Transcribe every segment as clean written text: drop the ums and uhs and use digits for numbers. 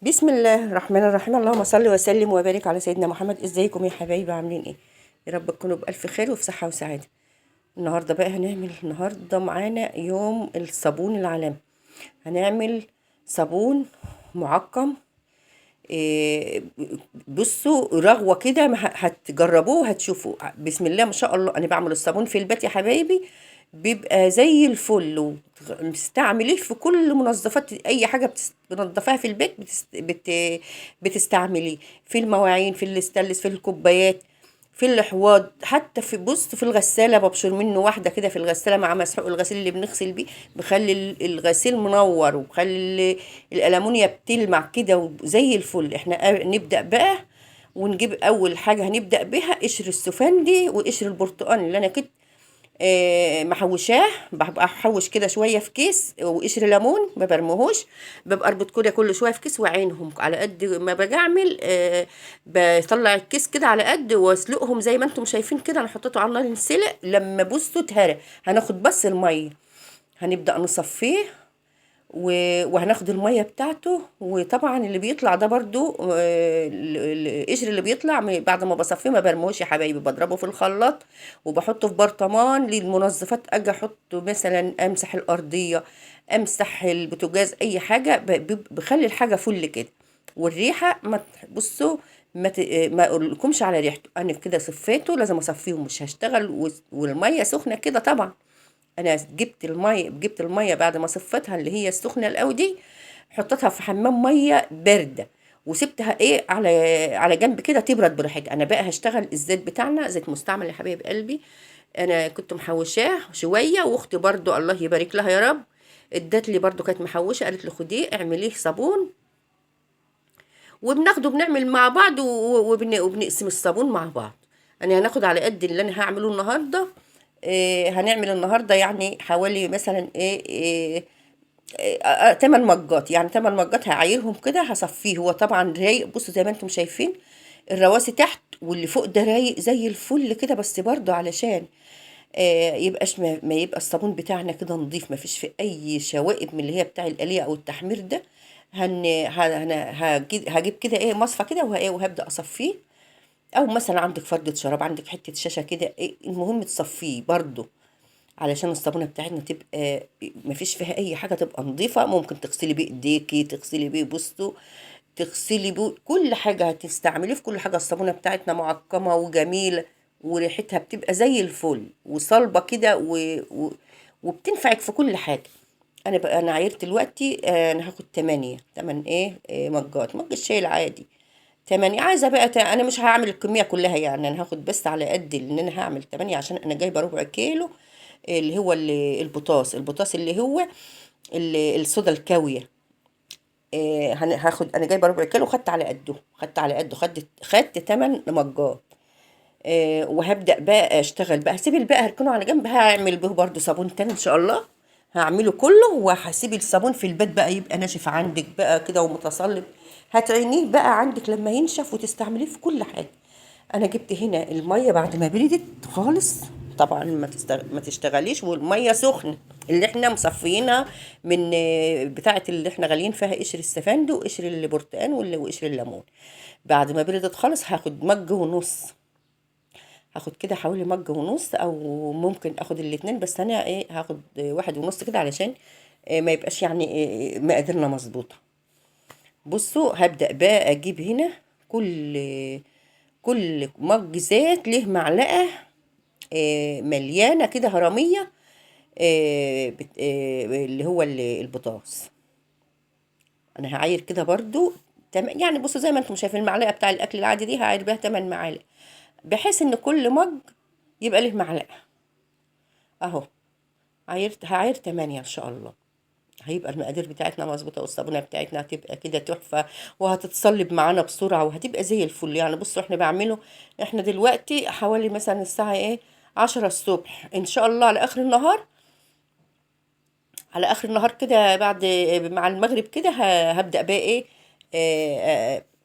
بسم الله الرحمن الرحيم. اللهم صل وسلم وبارك على سيدنا محمد. ازيكم يا حبايبي؟ عاملين ايه؟ يا رب تكونوا بألف خير وفي صحة وسعادة. النهارده بقى هنعمل معانا يوم الصابون العالمي. هنعمل صابون معقم. إيه، بصوا رغوة كده، هتجربوه هتشوفوا بسم الله ما شاء الله. انا بعمل الصابون في البيت يا حبايبي، بيبقى زي الفل. ومستعمليه في كل منظفات، اي حاجة بنضفها في البيت بتستعمليه في المواعين، في الاستانلس، في الكوبايات، في الحواض، حتى في في الغسالة ببشر منه واحدة كده في الغسالة مع مسحوق الغسيل اللي بنغسل بيه، بخلي الغسيل منور، وبخلي الألمونيا بتلمع كده وزي الفل. احنا نبدأ بقى ونجيب أول حاجة هنبدأ بيها قشر السفندي وقشر البرتقال اللي أنا كنت محوشاه. ببقى احوش كده شويه في كيس، وقشر ليمون ما برموهوش، ببقى اربط كده كل شويه في كيس وعينهم على قد ما باجي اعمل. بطلع الكيس كده على قد واسلقهم زي ما انتم شايفين كده. انا حطيته على النار ينسلق، لما بصوا اتهرى هناخد بس الميه، هنبدا نصفيه وهناخد الميه بتاعته. وطبعا اللي بيطلع ده برضو القشر اللي بيطلع بعد ما بصفيه ما برموش يا حبايبي، بضربه في الخلاط وبحطه في برطمان للمنظفات. اجي احطه مثلا امسح الارضيه، امسح البوتاجاز، اي حاجه بخلي الحاجه فل كده. والريحه ما بصوا ما اقولكمش على ريحته. انا كده صفيته، لازم اصفيه، مش هشتغل والميه سخنه كده طبعا. انا جبت الميه بعد ما صفتها اللي هي السخنه القوي دي، حطيتها في حمام ميه بارده وسبتها على جنب كده تبرد براحتها. انا بقى هشتغل الزيت بتاعنا، زيت مستعمل يا حبايب قلبي. انا كنت محوشاه شويه، واختي برضو الله يبارك لها يا رب ادت لي برضو، كانت محوشه، قالت لي خديه اعمليه صابون. وبناخده بنعمل مع بعض وبنقسم الصابون مع بعض. انا هناخد على قد اللي انا هعمله النهارده. هنعمل النهارده يعني حوالي مثلا 8 مجات، يعني 8 مجات هعايرهم كده هصفيه. هو طبعا رايق، بصوا زي ما انتم شايفين الرواسي تحت واللي فوق ده رايق زي الفل كده، بس برضو علشان يبقاش ما يبقى الصابون بتاعنا كده نضيف، ما فيش فيه اي شوائب من اللي هي بتاع القليه او التحمير ده. هجيب كده مصفى كده وهبدا اصفيه. او مثلا عندك فردة شراب، عندك حته شاشه كده، المهم تصفيه برضو علشان الصابونه بتاعتنا تبقى مفيش فيها اي حاجه، تبقى نظيفه. ممكن تغسلي بيه ايديكي، تغسلي بيه بصوا، تغسلي بيه كل حاجه هتستعمليه في كل حاجه. الصابونه بتاعتنا معقمه وجميله، وريحتها بتبقى زي الفل وصلبه كده وبتنفعك في كل حاجه. انا عايرت دلوقتي، انا هاخد 8 مجات، مج الشاي العادي 8. عايزه بقى انا مش هعمل الكميه كلها، يعني انا هاخد بس على قد ان انا هعمل 8 عشان انا جايبه ربع كيلو اللي هو البطاس اللي هو الصودا الكاوية. هاخد، انا جايبه ربع كيلو، خدت 8 مجات. وهبدأ بقى اشتغل بقى، هسيب الباقي هركنه على جنب، هعمل به برضو صابون تاني ان شاء الله. هعمله كله وهسيب الصابون في البيت بقى يبقى ناشف عندك بقى كده ومتصلب. هتعينيه بقى عندك لما ينشف وتستعمليه في كل حاجة. انا جبت هنا الميه بعد ما بردت خالص. طبعا ما تشتغليش والميه سخنه اللي احنا مصفيينها من بتاعه اللي احنا غاليين فيها قشر السفند وقشر البرتقال وقشر الليمون. بعد ما بردت خالص هاخد مج ونص، هاخد كده حوالي مج ونص، او ممكن اخد الاتنين، بس انا هاخد واحد ونص كده علشان ما يبقاش يعني مقاديرنا مظبوطه. بصوا هبدأ بقى اجيب هنا كل كل مج زيت له معلقة مليانة كده هرمية، اللي هو البطاطس. انا هعاير كده برضو يعني بصوا زي ما انتم شايفين المعلقة بتاع الاكل العادي دي هعاير بيها 8 معالق، بحيث ان كل مج يبقى له معلقة. اهو هعاير 8 ان شاء الله. هيبقى المقادير بتاعتنا مظبوطه، والصابونه بتاعتنا هتبقى كده تحفه، وهتتصلب معانا بسرعه وهتبقى زي الفل. يعني بصوا احنا بعمله، احنا دلوقتي حوالي مثلا الساعه 10 الصبح، ان شاء الله على اخر النهار، كده بعد مع المغرب كده هبدأ بقى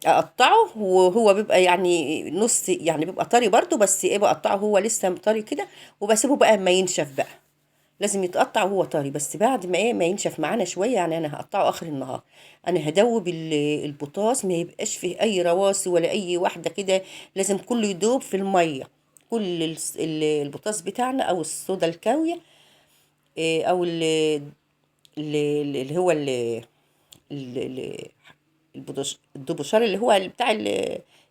اقطعه. وهو بيبقى يعني نص، يعني بيبقى طري برضو، بس بقطعه هو لسه طري كده، وبسيبه بقى اما ينشف بقى. لازم يتقطع وهو طري، بس بعد ما ايه ما ينشف معانا شويه، يعني انا هقطعه اخر النهار. انا هدوب البطاطس، ما يبقاش فيه اي رواسي ولا اي واحده كده، لازم كله يدوب في الميه. كل البطاطس بتاعنا او الصودا الكاويه، او اللي هو ال- الدبوشار اللي هو بتاع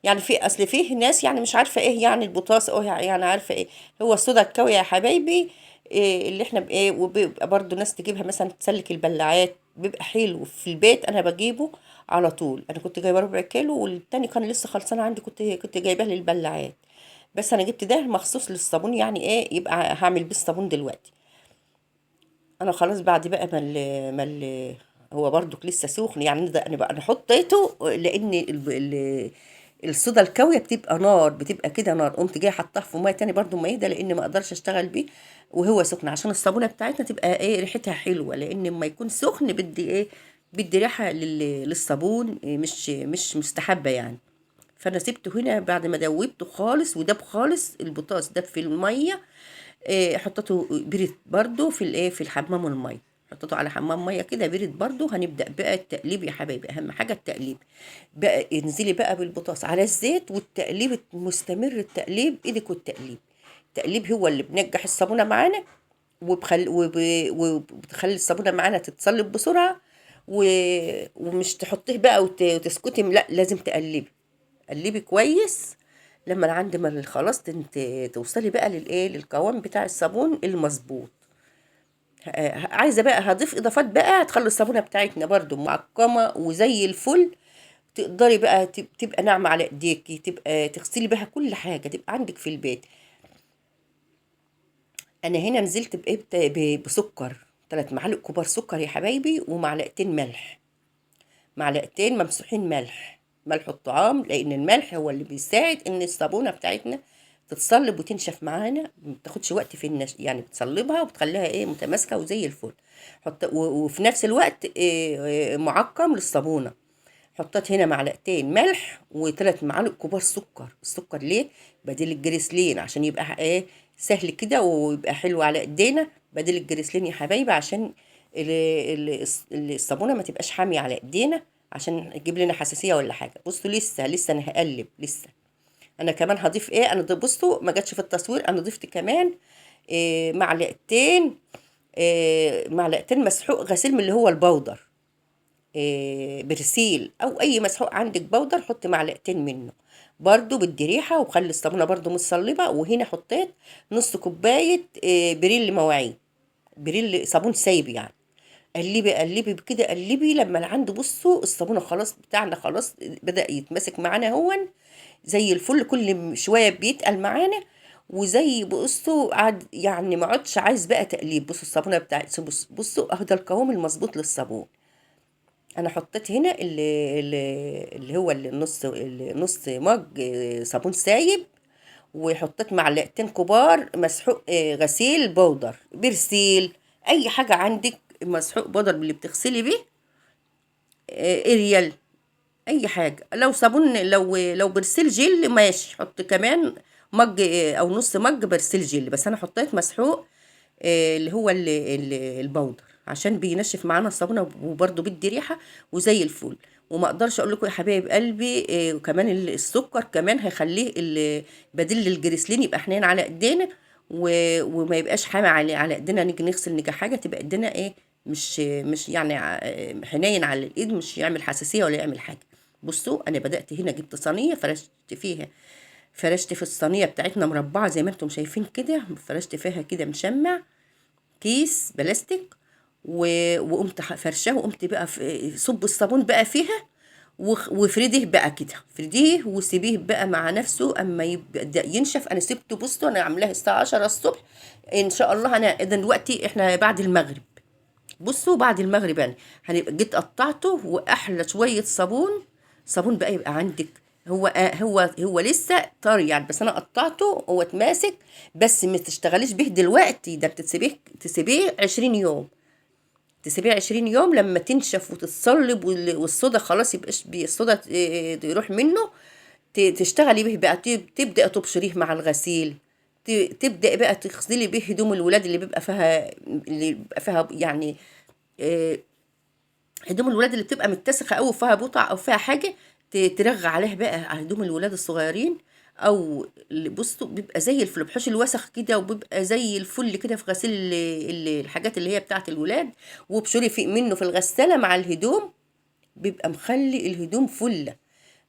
يعني في اصل فيه ناس يعني مش عارفه ايه يعني البوتاص، او يعني عارفه ايه هو الصودا الكاوية يا حبايبي. إيه اللي احنا بايه، وبيبقى برضو ناس تجيبها مثلا تسلك البلاعات، بيبقى حلو في البيت. انا بجيبه على طول، انا كنت جايبه ربع كيلو، والتاني كان لسه خلصان عندي، كنت جايباه للبلاعات. بس انا جبت ده مخصوص للصابون، يعني ايه يبقى هعمل بيه الصابون دلوقتي. انا خلاص بعد بقى هو برضك لسه سخن، يعني ده انا بقى انا حطيته لان الصودا الكاويه بتبقى نار، بتبقى كده نار. قمت جايه حطاه في ميه تاني برضو ما يهدى، لان ما اقدرش اشتغل بيه وهو سخن، عشان الصابونه بتاعتنا تبقى ايه ريحتها حلوه، لان لما يكون سخن بدي ايه، بدي ريحه للصابون، إيه مش مستحبه يعني. فانا سبته هنا بعد ما دوبته خالص وداب خالص، البطاطس داب في الميه. حطيته برد برضو في الايه في الحمام الميه، حطيته على حمام ميه كده برد برضو. هنبدا بقى التقليب يا حبايبي، اهم حاجه التقليب. بقى انزلي بقى بالبطاطس على الزيت، والتقليب مستمر، التقليب ايدك والتقليب. التقليب هو اللي بنجح الصابونه معانا، وبتخلي الصابونه معانا تتصلب بسرعه. و... ومش تحطيه بقى وتسكتي، لا لازم تقلبي، قلبي كويس. لما عند ما خلاص توصلي بقى للايه للقوام بتاع الصابون المظبوط. عايزه بقى هضيف اضافات بقى هتخلي الصابونه بتاعتنا برضو معقمه وزي الفل. تقدري بقى تبقى ناعمه على ايديكي، تبقى تغسلي بها كل حاجه تبقى عندك في البيت. انا هنا نزلت بسكر، 3 معالق كبار سكر يا حبايبي، ومعلقتين ملح، معلقتين ممسوحين ملح، ملح الطعام، لان الملح هو اللي بيساعد ان الصابونه بتاعتنا تتصلب وتنشف معانا، ما بتاخدش وقت في يعني بتصلبها وبتخليها ايه متماسكه وزي الفل. وفي نفس الوقت معقم للصابونه. حطيت هنا معلقتين ملح و3 معالق كبار سكر. السكر ليه؟ بديل الجريسلين، عشان يبقى ايه سهل كده ويبقى حلو على ايدينا. بديل الجريسلين يا حبايبي، عشان الصابونه ما تبقاش حاميه على ايدينا، عشان تجيب لنا حساسيه ولا حاجه. بصوا لسه انا هقلب لسه. انا كمان هضيف ايه، انا بصوا ما جاتش في التصوير، انا ضفت كمان إيه معلقتين مسحوق غسيل من اللي هو البودر. برسيل او اي مسحوق عندك بودر، حط معلقتين منه برضو بدي ريحه، وخلي الصابونه برضو متصلبه. وهنا حطيت نص كوبايه بريل مواعين، بريل صابون سايب يعني. قلبي بكده، قلبي لما عنده بصوا الصابونه خلاص بتاعنا خلاص بدأ يتمسك معانا هون زي الفل، كل شويه بيتقل معانا. وزي بصوا قعد يعني ما عادش عايز بقى تقليب. بصوا الصابونه بتاعت بصوا اهو ده القوام المظبوط للصابون. انا حطيت هنا اللي هو النص مج صابون سايب، وحطيت معلقتين كبار مسحوق غسيل بودر برسيل، اي حاجه عندك مسحوق بودر اللي بتغسلي بيه، اريال، اي حاجه. لو صابون لو برسيل جل ماشي، حط كمان مج او نص مج برسيل جل، بس انا حطيت مسحوق اللي هو البودر، عشان بينشف معانا الصابونه، وبرده بيدي ريحه وزي الفل. وما اقدرش اقول لكم يا حبايب قلبي وكمان السكر كمان هيخليه بديل للجريسلين، يبقى حنين على ايدينا، وما يبقاش حامي على ايدينا، نيجي نغسل نيجي حاجه تبقى ايدينا ايه مش يعني حنين على الايد، مش يعمل حساسيه ولا يعمل حاجه. بصوا انا بدات هنا جبت صينيه فرشت في الصينيه بتاعتنا مربعه زي ما انتم شايفين كده، فرشت فيها كده مشمع كيس بلاستيك، وقمت فرشاه، وقمت بقى صب الصابون بقى فيها، وافرديه بقى كده، افرديه وسيبيه بقى مع نفسه اما يبدا ينشف. انا سبته بصوا انا عاملاه الساعه 10 الصبح ان شاء الله. انا اذا دلوقتي احنا بعد المغرب، بصوا بعد المغرب يعني هنبقى جيت قطعته، واحلى شويه صابون بقى يبقى عندك. هو لسه طري يعني، بس انا قطعته هو اتماسك. بس ما تشتغليش به دلوقتي، ده تسيبيه 20 يوم، تسيبيه 20 يوم لما تنشف وتتصلب والصودا خلاص يبقاش الصودا يروح منه. تشتغلي به بقى، تبدأ تبشريه مع الغسيل، تبدأ بقى تغسلي بيه هدوم الولاد اللي بيبقى فيها يعني آه، هدوم الولاد اللي بتبقى متسخة أوي وفيها بقع أو فيها حاجة، ترغي عليها بقى على هدوم الولاد الصغيرين. أو اللي بصوا بيبقى زي الفل، بحوش الوسخ كده، وبيبقى زي الفل كده في غسيل الحاجات اللي هي بتاعة الولاد. وبشوري في منه في الغسالة مع الهدوم، بيبقى مخلي الهدوم فلة.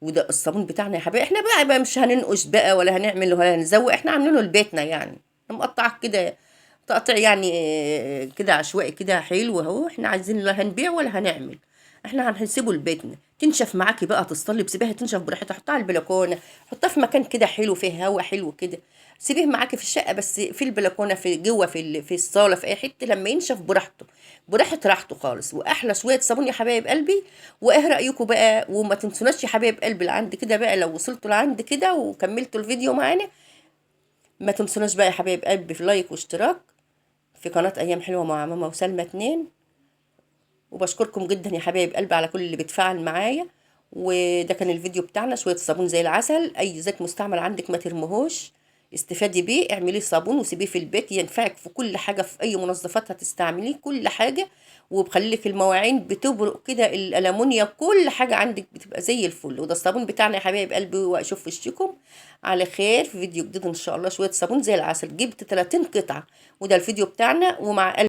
وده الصابون بتاعنا يا حبايبي. احنا بقى مش هننقش بقى ولا هنعمل ولا هنزوق، احنا عاملينه لبيتنا يعني، مقطع كده تقطيع يعني كده عشوائي كده حلو اهو. احنا عايزين لا هنبيع ولا هنعمل، احنا هنسيبه لبيتنا. تنشف معاكي بقى تصلي بسيبها تنشف براحتها، حطها على البلكونه، حطها في مكان كده حلو فيه هوا حلو كده. سيبيه معاكي في الشقه، بس في البلكونه، في جوه، في الصاله، في اي حته، لما ينشف براحته، براحه راحته خالص. واحلى شويه صابون يا حبايب قلبي. وايه رايكم بقى؟ وما تنسوناش يا حبايب قلبي لعند كده بقى، لو وصلتوا لعند كده وكملتوا الفيديو معانا، ما تنسوناش بقى يا حبايب قلبي في لايك واشتراك في قناة أيام حلوة مع ماما وسلمى 2. وبشكركم جدا يا حبايب قلبي على كل اللي بيتفاعل معايا. وده كان الفيديو بتاعنا، شوية صابون زي العسل. أي زيت مستعمل عندك ما ترموهوش، استفادي بيه، اعمليه صابون وسيبيه في البيت، ينفعك في كل حاجة، في أي منظفات هتستعمليه كل حاجة. وبخليك المواعين بتبرق كده، الألمونيا، كل حاجة عندك بتبقى زي الفل. وده الصابون بتاعنا يا حبايب قلبي. وأشوف وشكم على خير في فيديو جديد إن شاء الله. شوية صابون زي العسل، جبت 30 قطعة. وده الفيديو بتاعنا، ومع